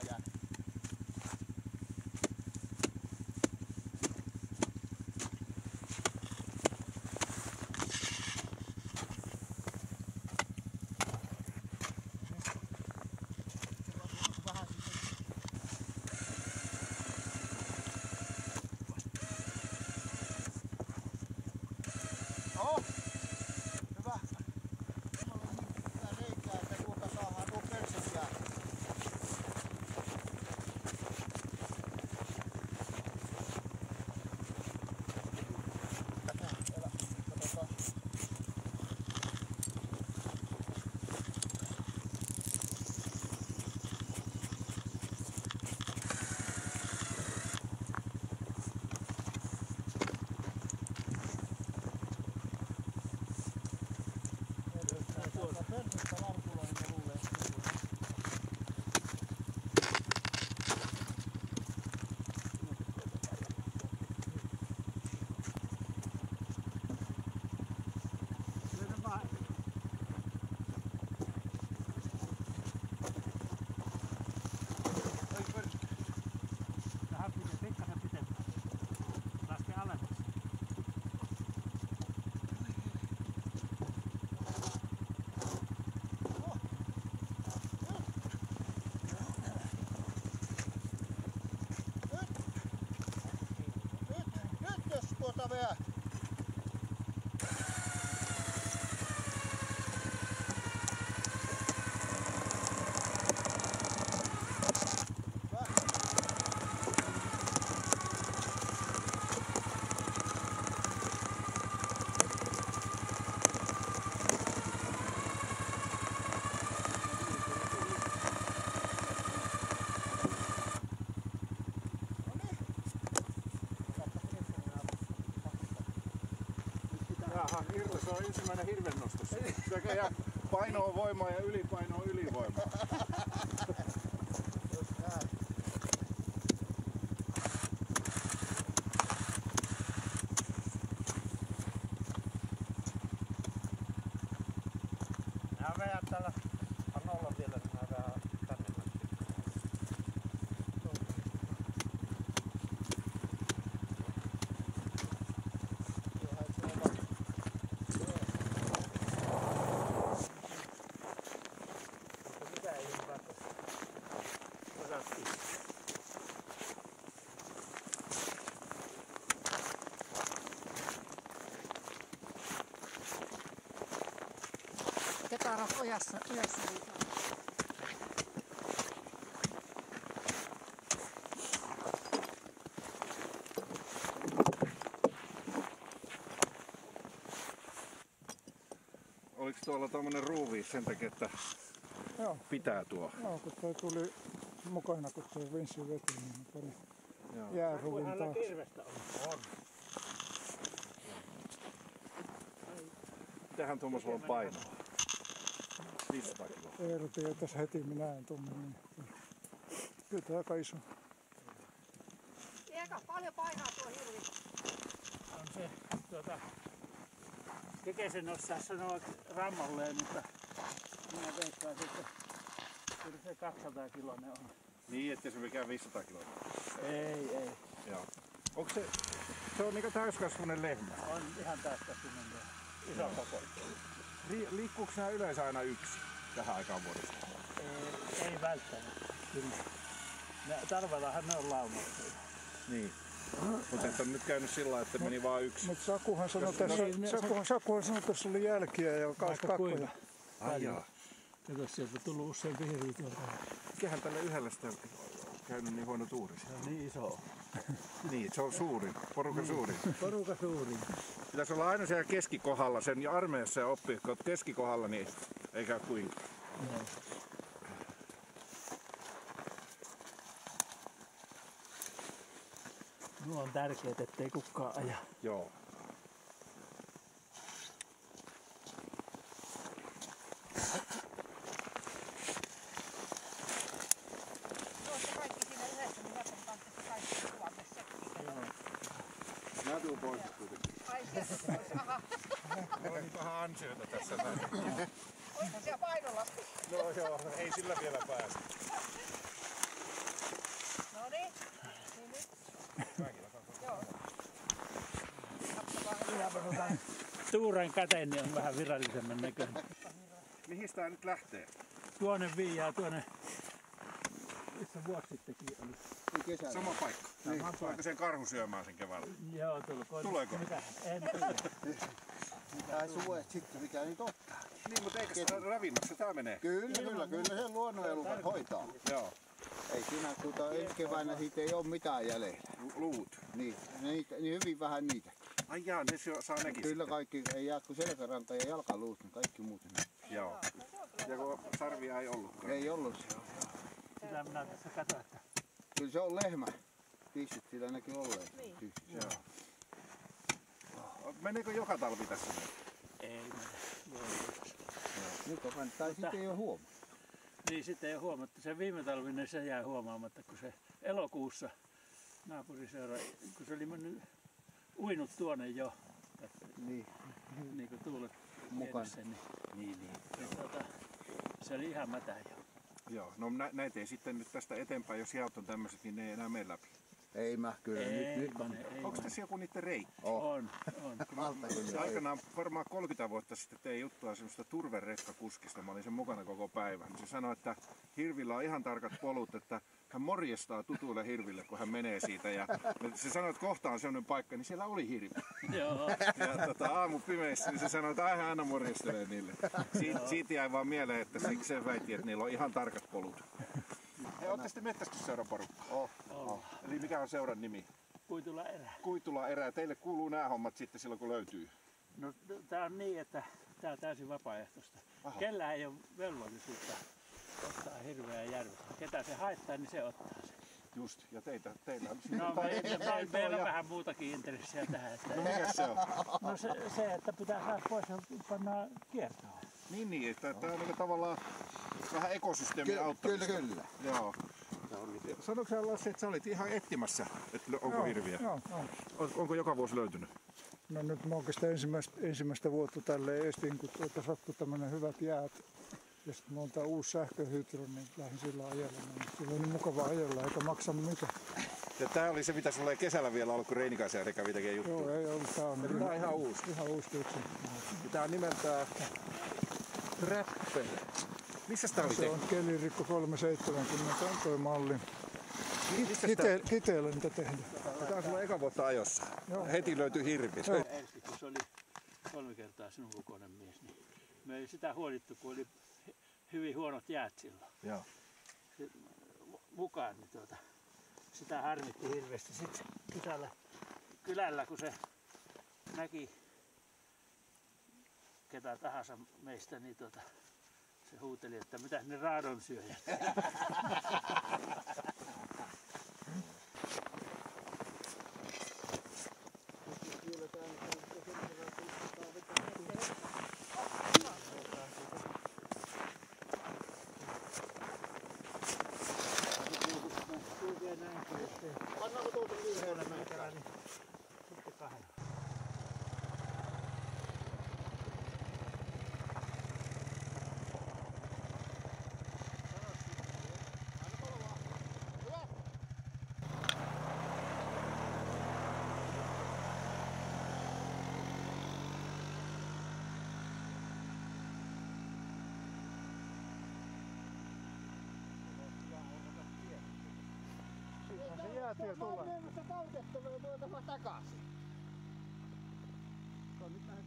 ajan. Vielä. Se on ensimmäinen hirvennostus. Sekä paino on voimaa ja ylipaino on ylivoimaa. Nää vedät täällä Anolla vielä nää vähän tänne. Ketara ojassa Oliko tuolla tommonen ruuvi sen takia, että joo, pitää tuo? joo, kun toi tuli mukana, kun toi Vinssi veti, niin pani jääruvin taakse. Kirvestä on. Mitähän tuommoisella on painoa? 500 kiloa. Eerotin jo tässä heti, minä näen tuonne. Niin. Kyllä tää aika iso. Eka, paljon painaa tuo hirvi. On se Kekesen osaa sanoa rammalleen, mutta minä veikkaan, että kyllä se 200 kiloinen on. Niin, ettei se mikään 500 kiloa. Ei. Joo. Onko se on niinku täyskasvunen lehmä? On ihan täyskasvunen lehmä. Iso koko. Liikkuuko nämä yleensä aina yksi tähän aikaan vuodesta? Ei välttämättä. Talvellahan ne on laumassa. Niin. Mutta et on nyt käynyt sillä, että meni vaan yksi. Mutta Sakuhan sanoi tässä oli jälkiä ja kakkoja. Ai jaa. Kato, sieltä on tullut useampi hirvi tuolta. Mikähän tälle yhdellä sitä on käynyt niin huono tuuri? Se on niin iso. Niin, se on suurin. Porukan suurin. Porukan suurin. Pitäisi olla aina siellä keskikohdalla. Sen armeijassa ja oppii, kun olet keskikohdalla, niin ei käy kuinkaan. No. Nuo on tärkeet, ettei kukaan aja. Joo. Mä tuun pois kuitenkin. Ai sieltä pois, aha. Meillä on niin vähän ansioita tässä näin. Olisiko siellä painolasku? No joo, ei sillä vielä päästä. Tuuran käteen niin on vähän virallisemman näköinen. Mihin tää nyt lähtee? Tuonne viiaa, tuonne missä vuosi sittenkin oli. Sama paikka. Tuleeko sen karhu syömään sen keväällä? Joo, tulkoon. Tuleeko? Mitä? En tiedä. Tai suojat sitten, mikä nyt ottaa. Niin, mutta eikö se ravinnossa tää menee? Kyllä se luonnonelukat hoitaa. Joo. Ei siinä ensi keväänä siitä ei ole mitään jäljellä. Luut. Niin hyvin vähän niitä. Ai jaa, ne saa nekin Kyllä sitten. kaikki, ei jää kuin selkäranta ja jalkaluut, niin kaikki muut. Joo. Ja kun sarvia ei ollutkaan. Ei ollut. Sitä minä tässä katsoin, että Kyllä se on lehmä. Tissit sillä näkyy olleen. Niin. Joo. Meneekö joka talvi tässä? ei mene. Nyt on tai sitten ei ole huomaa. Niin sitten ei huomattu. Se viime talvinen se jäi huomaamatta, kun se elokuussa naapuriseura, kun se oli mennyt uinut tuonne jo. Niin. Niin kuin tuulet Mukana. edessä, niin. Se oli ihan mätä jo. Joo. No näitä ei sitten nyt tästä eteenpäin, jos jäät on tämmöiset, niin ne ei enää mene läpi. Ei mä kyllä. Ei Nyt pane, ei Onko pane. tässä joku niiden reitti? On. alta kyllä. Aikanaan varmaan 30 vuotta sitten tein juttua semmoista turverekkakuskista. Mä olin sen mukana koko päivän. Se sanoi, että hirvillä on ihan tarkat polut, että hän morjestaa tutuille hirville, kun hän menee siitä. Ja se sanoi, että kohta on sellainen paikka, niin siellä oli hirvi. Joo. Ja aamu pimeissä, niin se sanoi, että hän aina morjestelee niille. Siitä jäi vaan mieleen, että siksi se väitti, että niillä on ihan tarkat polut. He olette sitten metsästysseuraporukka. Eli mikä on seuran nimi? Kuitula erä. Kuitula erää. Teille kuuluu nämä hommat sitten silloin, kun löytyy. No tää on niin, että tää on täysin vapaaehtoista. Aha. Kellään ei ole velvollisuutta ottaa hirveä järvestä. Ketä se haittaa, niin se ottaa sen. Just, ja teillä on No taitoa meillä on ja- vähän muutakin intressiä tähän. Että No mikä se on? no se, että pitää saada pois ja pannaan kiertoon. Niin, että tämä on niinku tavallaan vähän ekosysteemin auttamista. Kyllä. Joo. Sanoiko sä Lassi, että sä olit ihan etsimässä, että onko hirviä? Joo. Onko joka vuosi löytynyt? No nyt mä oikeastaan ensimmäistä vuotta tälleen estin, kun sattui tämmönen hyvät jäät. Ja sitten mulla on tää uusi sähköhydro, niin lähdin sillä ajelemaan. Sillä on niin mukava ajella, eikä maksa mitään. Ja tää oli se, mitä sulla ei kesällä vielä ollut, kun Reinikaisen kävi tekemään juttua. Joo, ei ollut. Tää on, Tää on ihan uusi. ihan uusi keksi. Tää on nimeltään Trapper. Missä tää oli Se on tehty? kelirikko 370 on toi malli. Missä tää? Kiteellä niitä tehdään. Tää on sulla eka vuotta ajossa. Joo. Heti löytyi hirvi. Ensin kun se oli 3 kertaa sinun kokoinen mies, niin me ei sitä huolittu, kun oli hyvin huonot jäät silloin. Joo. Mukaan, niin sitä harmitti hirveästi. Sitten kylällä, kun se näki ketä tahansa meistä, niin se huuteli, että mitä ne raadonsyöjät. Pannaanko tuota liiheellä Sitten 2. Se jäätiö tulee. Se käytettävä voitava takaisin. Se on nyt näin